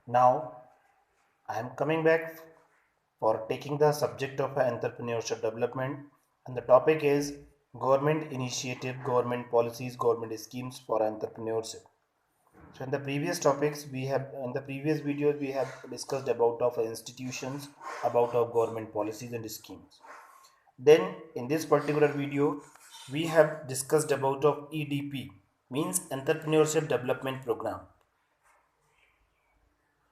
Now, I am coming back for taking the subject of entrepreneurship development, and the topic is government initiative, government policies, government schemes for entrepreneurship. So, in the previous topics, in the previous videos, we have discussed about of institutions, about of government policies and schemes. Then, in this particular video, we have discussed about of EDP, means Entrepreneurship Development Program.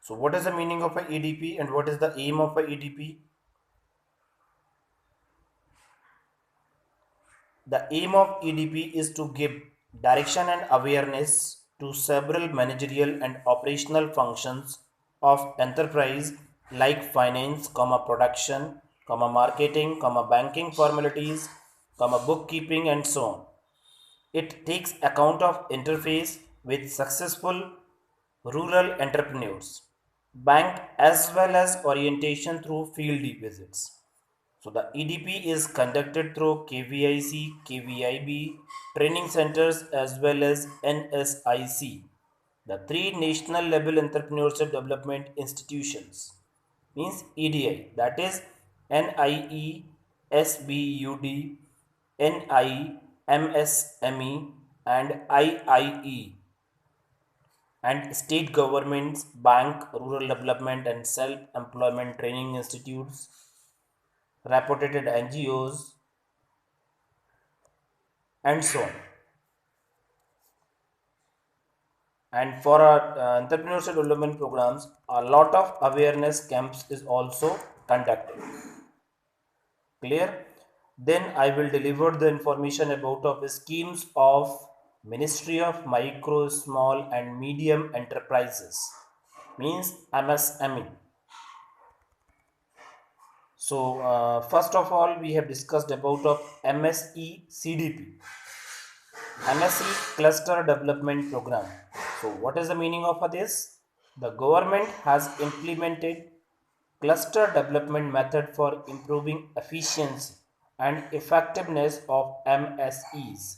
So, what is the meaning of a EDP and what is the aim of a EDP? The aim of EDP is to give direction and awareness to several managerial and operational functions of enterprise like finance, production, marketing, banking formalities, bookkeeping and so on. It takes account of interface with successful rural entrepreneurs, bank as well as orientation through field visits. So the EDP is conducted through KVIC, KVIB, training centers as well as NSIC, the three national level entrepreneurship development institutions, means EDI, that is NIE, SBUD, NIMSME, and IIE, and state governments, bank, rural development, and self employment training institutes, reputed NGOs, and so on. And for our entrepreneurship development programs, a lot of awareness camps is also conducted. Clear? Then I will deliver the information about of the schemes of Ministry of Micro, Small and Medium Enterprises, means MSME. So first of all, we have discussed about of MSE CDP, MSE Cluster Development Program. So what is the meaning of this? The government has implemented cluster development method for improving efficiency and effectiveness of MSEs.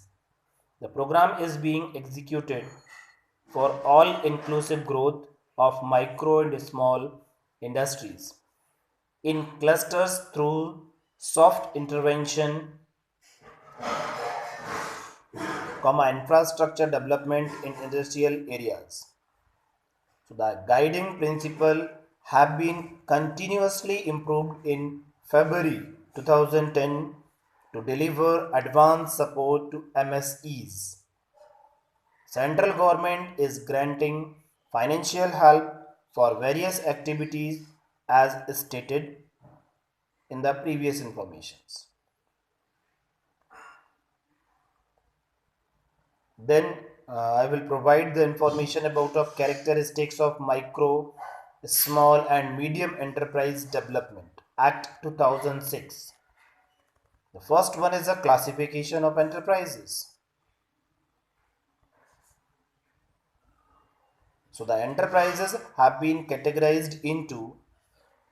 The program is being executed for all inclusive growth of micro and small industries in clusters through soft intervention, infrastructure development in industrial areas. So the guiding principle have been continuously improved in February 2010 to deliver advanced support to MSEs. Central government is granting financial help for various activities as stated in the previous informations. Then I will provide the information about of characteristics of micro, small and medium enterprise development Act 2006. The first one is a classification of enterprises. So the enterprises have been categorized into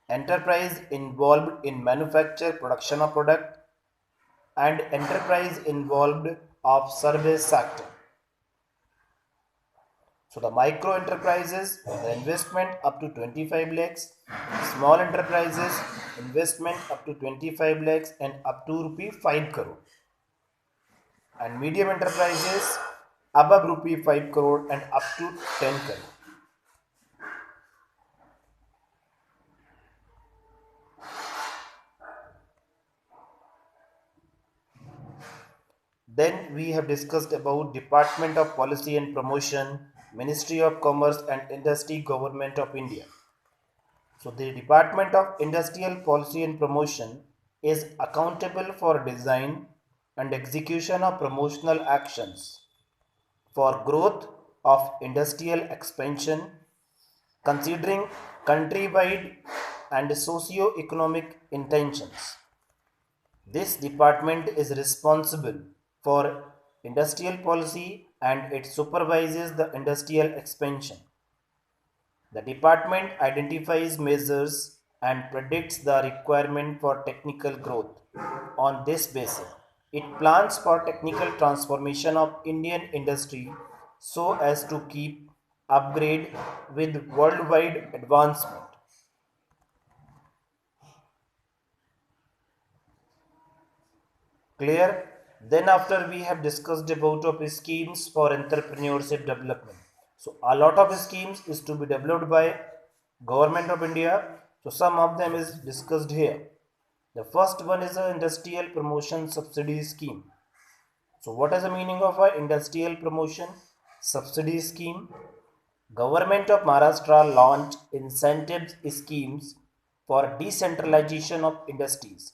enterprise involved in manufacture production of product and enterprise involved of service sector. So the micro enterprises, the investment up to 25 lakhs, small enterprises, investment up to 25 lakhs and up to rupee 5 crore. And medium enterprises above rupee 5 crore and up to 10 crore. Then we have discussed about Department of Policy and Promotion, Ministry of Commerce and Industry, Government of India. So the Department of Industrial Policy and Promotion is accountable for design and execution of promotional actions for growth of industrial expansion considering countrywide and socio-economic intentions. This department is responsible for industrial policy and it supervises the industrial expansion. The department identifies measures and predicts the requirement for technical growth. On this basis, it plans for technical transformation of Indian industry so as to keep upgrade with worldwide advancement. Clear? Then after we have discussed about of schemes for entrepreneurship development. So a lot of schemes is to be developed by Government of India. So some of them is discussed here. The first one is a industrial promotion subsidy scheme. So what is the meaning of a industrial promotion subsidy scheme? Government of Maharashtra launched incentives schemes for decentralization of industries.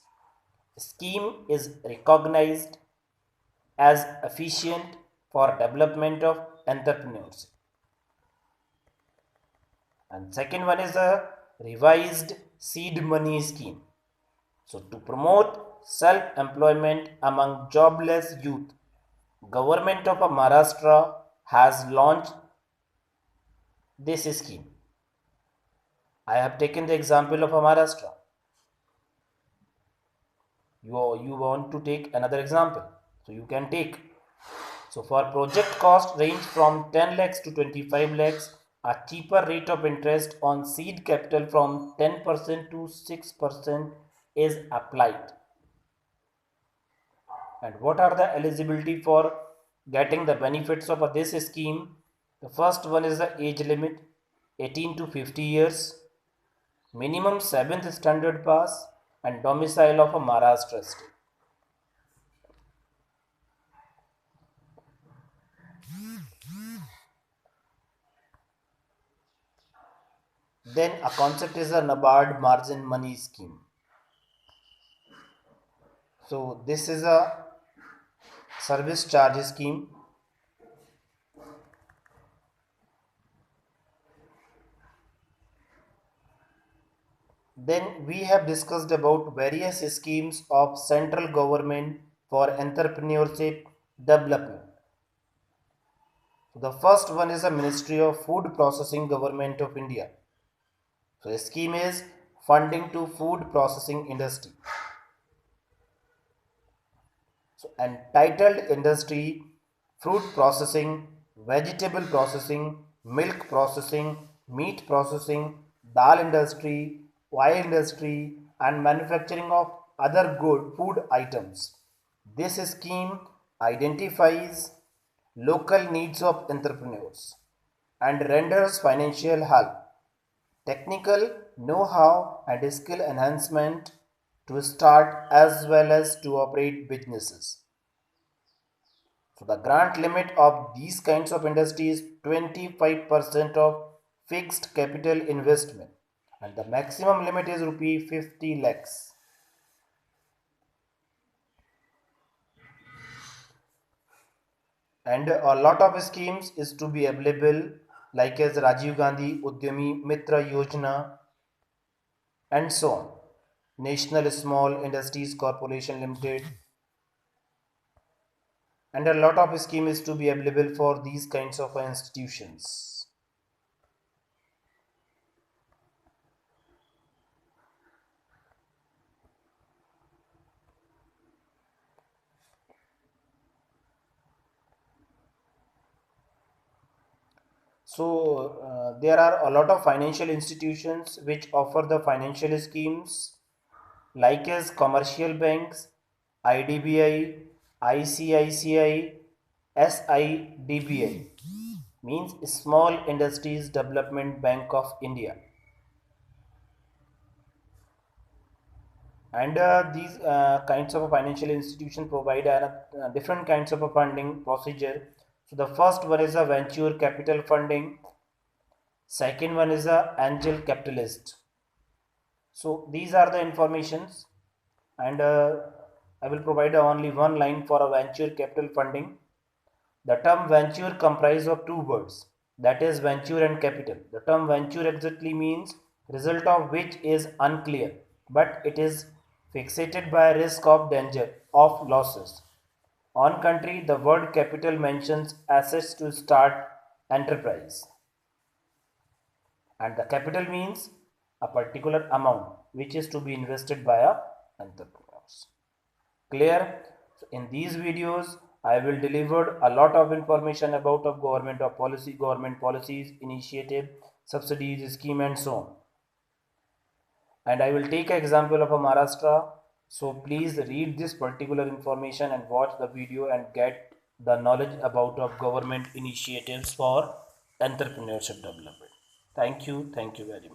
Scheme is recognized as efficient for development of entrepreneurs. And second one is a revised seed money scheme. So to promote self-employment among jobless youth, Government of Maharashtra has launched this scheme. I have taken the example of Maharashtra. You want to take another example, so you can take. So for project cost range from 10 lakhs to 25 lakhs, a cheaper rate of interest on seed capital from 10% to 6% is applied. And what are the eligibility for getting the benefits of this scheme? The first one is the age limit 18 to 50 years, minimum 7th standard pass, and domicile of a Maharashtra state. Then a concept is a NABARD margin money scheme. So this is a service charge scheme. Then we have discussed about various schemes of central government for entrepreneurship development. The first one is the Ministry of Food Processing Government of India. So the scheme is funding to food processing industry. So entitled industry, fruit processing, vegetable processing, milk processing, meat processing, dal industry, oil industry, and manufacturing of other good food items. This scheme identifies local needs of entrepreneurs and renders financial help, technical know-how, and skill enhancement to start as well as to operate businesses. So the grant limit of these kinds of industry is 25% of fixed capital investment, and the maximum limit is rupee 50 lakhs. And a lot of schemes is to be available like as Rajiv Gandhi Udyami Mitra Yojana and so on. National Small Industries Corporation Limited, and a lot of scheme is to be available for these kinds of institutions. So there are a lot of financial institutions which offer the financial schemes like as commercial banks, IDBI, ICICI, SIDBI means Small Industries Development Bank of India. And these kinds of a financial institution provide different kinds of a funding procedure. So the first one is a venture capital funding, second one is a angel capitalist. So these are the informations, and I will provide only one line for a venture capital funding. The term venture comprises of two words, that is venture and capital. The term venture exactly means result of which is unclear, but it is fixated by risk of danger of losses. On country, the word capital mentions assets to start enterprise, and the capital means a particular amount which is to be invested by a entrepreneurs. Clear? So in these videos I will deliver a lot of information about of government policies, initiative, subsidies, scheme, and so on. And I will take an example of a Maharashtra. So please read this particular information and watch the video and get the knowledge about of government initiatives for entrepreneurship development. Thank you very much.